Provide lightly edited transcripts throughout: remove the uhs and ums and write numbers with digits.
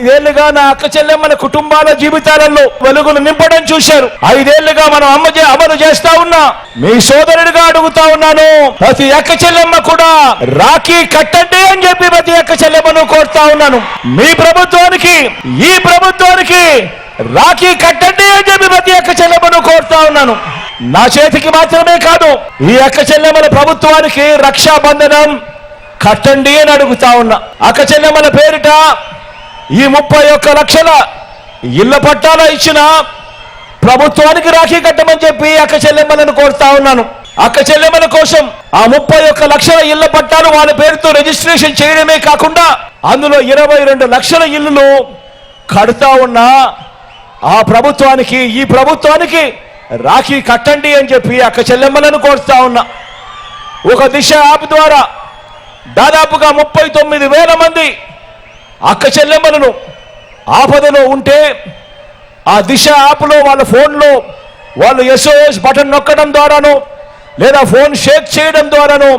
ఐదేళ్లుగా నా అక్క చెల్లెమ్మల కుటుంబాల జీవితాలలో వెలుగులు నింపడం చూశారు. 5 ఏళ్లుగా మనం అమలు చేస్తా ఉన్నా మీ సోదరుడిగా అడుగుతా ఉన్నాను, ప్రతి అక్క చెల్లెమ్మ కూడా రాఖీ కట్టండి అని చెప్పి ప్రతి అక్క చెల్లెమ్మను కోరుతా ఉన్నాను. మీ ప్రభుత్వానికి ఈ ప్రభుత్వానికి రాఖీ కట్టండి అని చెప్పి ప్రతి అక్క చెల్లెమ్మను కోరుతా ఉన్నాను. నా చేతికి మాత్రమే కాదు, ఈ అక్క చెల్లెమ్మల ప్రభుత్వానికి రక్షాబంధనం కట్టండి అని అడుగుతా ఉన్నా. అక్క చెల్లెమ్మల పేరిట ఈ 31 లక్షల ఇళ్ల పట్టాల ఇచ్చిన ప్రభుత్వానికి రాఖీ కట్టమని చెప్పి అక్క చెల్లెమ్మలను కోరుతా ఉన్నాను. అక్క చెల్లెమ్మల కోసం ఆ 31 లక్షల ఇళ్ల పట్టాలు వాళ్ళ పేరుతో రిజిస్ట్రేషన్ చేయడమే కాకుండా అందులో 22 లక్షల ఇళ్లను కడుతా ఉన్నా ఆ ప్రభుత్వానికి ఈ ప్రభుత్వానికి రాఖీ కట్టండి అని చెప్పి అక్క చెల్లెమ్మలను కోరుతా ఉన్నా. ఒక దిశ యాప్ ద్వారా దాదాపుగా 39,000 మంది అక్క చెల్లెమ్మలను ఆపదలో ఉంటే ఆ దిశ యాప్లో వాళ్ళ ఫోన్లో వాళ్ళు SOS బటన్ నొక్కడం ద్వారానో లేదా ఫోన్ షేక్ చేయడం ద్వారానో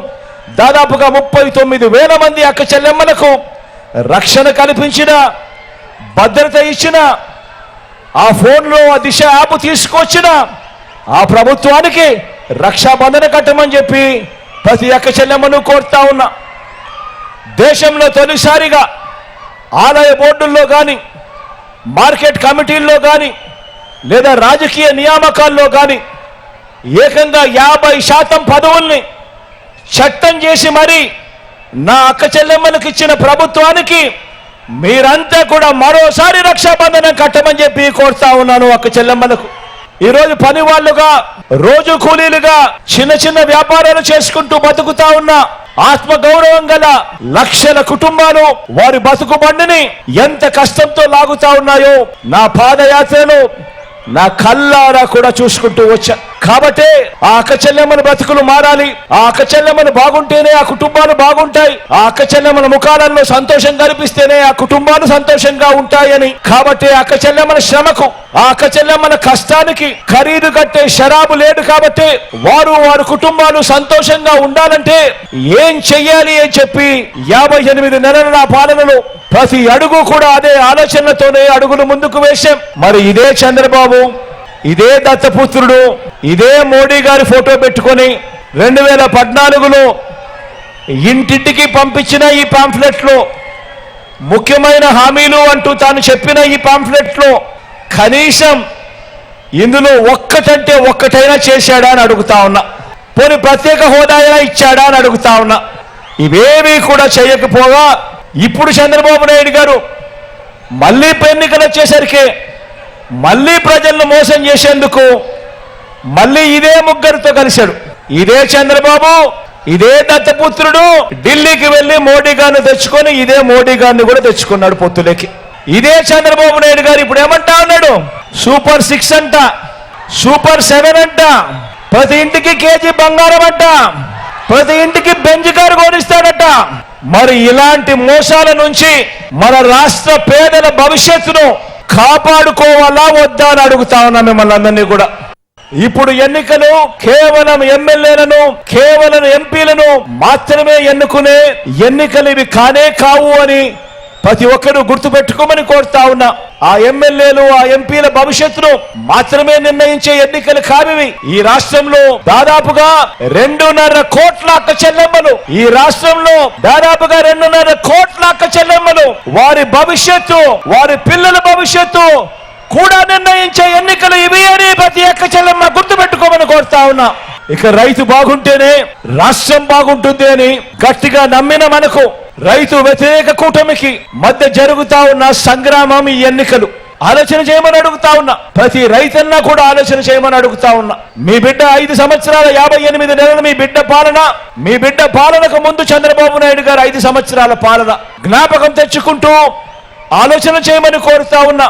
దాదాపుగా 39,000 మంది అక్క చెల్లెమ్మలకు రక్షణ కల్పించిన, భద్రత ఇచ్చిన, ఆ ఫోన్లో ఆ దిశ యాప్ తీసుకొచ్చిన ఆ ప్రభుత్వానికి రక్షాబంధన కట్టమని చెప్పి ప్రతి అక్క చెల్లెమ్మను కోరుతా ఉన్నా. దేశంలో తొలిసారిగా ఆలయ బోర్డుల్లో కానీ మార్కెట్ కమిటీల్లో కానీ లేదా రాజకీయ నియామకాల్లో కానీ ఏకంగా 50% పదవుల్ని చట్టం చేసి మరి నా అక్క చెల్లెమ్మలకు ఇచ్చిన ప్రభుత్వానికి మీరంతా కూడా మరోసారి రక్షాబంధనం కట్టమని చెప్పి కోరుతా ఉన్నాను. అక్క చెల్లెమ్మలకు ఈరోజు పని వాళ్ళుగా రోజు కూలీలుగా చిన్న చిన్న వ్యాపారాలు చేసుకుంటూ బతుకుతా ఉన్న ఆత్మగౌరవం గల లక్షల కుటుంబాలు వారి బతుకు బండిని ఎంత కష్టంతో లాగుతా ఉన్నాయో నా పాదయాత్రలో నా కళ్ళారా కూడా చూసుకుంటూ వచ్చా. కాబట్టి ఆ అక్క చెల్లెమ్మల బతుకులు మారాలి. ఆ అక్క చెల్లెమ్మలు బాగుంటేనే ఆ కుటుంబాలు బాగుంటాయి. ఆ అక్క చెల్లెమ్మల ముఖాలలో సంతోషం కనిపిస్తేనే ఆ కుటుంబాలు సంతోషంగా ఉంటాయని, కాబట్టి అక్క చెల్లెమ్మల శ్రమకు ఆ అక్క చెల్లెమ్మల కష్టానికి ఖరీదు కట్టే షరాబు లేదు. కాబట్టి వారి కుటుంబాలు సంతోషంగా ఉండాలంటే ఏం చెయ్యాలి అని చెప్పి 58 నెలల నా పాలనలో ప్రతి అడుగు కూడా అదే ఆలోచనతోనే అడుగులు ముందుకు వేశాం. మరి ఇదే చంద్రబాబు, ఇదే దత్తపుత్రుడు, ఇదే మోడీ గారి ఫోటో పెట్టుకొని 2014లో ఇంటింటికి పంపించిన ఈ పాంఫ్లెట్లో ముఖ్యమైన హామీలు అంటూ తాను చెప్పిన ఈ పాంఫ్లెట్లో కనీసం ఇందులో ఒక్కటంటే ఒక్కటైనా చేశాడా అని అడుగుతా ఉన్నా. పోనీ ప్రత్యేక హోదా ఇచ్చాడా అని అడుగుతా ఉన్నా. ఇవేమీ కూడా చేయకపోగా ఇప్పుడు చంద్రబాబు నాయుడు గారు మళ్ళీ ఎన్నికలు వచ్చేసరికి మళ్ళీ ప్రజలను మోసం చేసేందుకు మళ్ళీ ఇదే ముగ్గురితో కలిశాడు. ఇదే చంద్రబాబు, ఇదే దత్తపుత్రుడు ఢిల్లీకి వెళ్లి మోడీ గారిని తెచ్చుకొని ఇదే మోడీ గారిని కూడా తెచ్చుకున్నాడు పొత్తులేకి. ఇదే చంద్రబాబు నాయుడు గారు ఇప్పుడు ఏమంటా ఉన్నాడు, సూపర్ 6 అంట, సూపర్ 7 అంట, ప్రతి ఇంటికి కేజీ బంగారం అంట, ప్రతి ఇంటికి బెంజ్ కారు కొనిస్తాడట. మరి ఇలాంటి మోసాల నుంచి మన రాష్ట్ర పేదల భవిష్యత్తును కాపాడుకోవాలా వద్దా అని అడుగుతా ఉన్నా మిమ్మల్ని అందరినీ కూడా. ఇప్పుడు ఎన్నికలు కేవలం ఎమ్మెల్యేలను, కేవలం ఎంపీలను మాత్రమే ఎన్నుకునే ఎన్నికలు ఇవి కానే కావు అని ప్రతి ఒక్కరూ గుర్తుపెట్టుకోమని కోరుతా ఉన్నా. ఆ ఎమ్మెల్యేలు, ఆ ఎంపీల భవిష్యత్తును మాత్రమే నిర్ణయించే ఎన్నికలు కావివి. ఈ రాష్ట్రంలో దాదాపుగా 2.5 కోట్ల అక్క చెల్లెమ్మలు, ఈ రాష్ట్రంలో దాదాపుగా 2.5 కోట్ల అక్క చెల్లెమ్మలు వారి భవిష్యత్తు, వారి పిల్లల భవిష్యత్తు కూడా నిర్ణయించే ఎన్నికలు ఇవి అని ప్రతి అక్క చెల్లెమ్మ గుర్తుపెట్టుకోమని కోరుతా ఉన్నా. ఇక రైతు బాగుంటేనే రాష్ట్రం బాగుంటుంది అని గట్టిగా నమ్మిన మనకు రైతు వ్యతిరేక కూటమికి మధ్య జరుగుతా ఉన్న సంగ్రామం ఈ ఎన్నికలు. ఆలోచన చేయమని అడుగుతా ఉన్నా. ప్రతి రైతన్నా కూడా ఆలోచన చేయమని అడుగుతా ఉన్నా. మీ బిడ్డ 5 సంవత్సరాల 58 నెలలు మీ బిడ్డ పాలన, మీ బిడ్డ పాలనకు ముందు చంద్రబాబు నాయుడు గారు 5 సంవత్సరాల పాలన జ్ఞాపకం తెచ్చుకుంటూ ఆలోచన చేయమని కోరుతా ఉన్నా.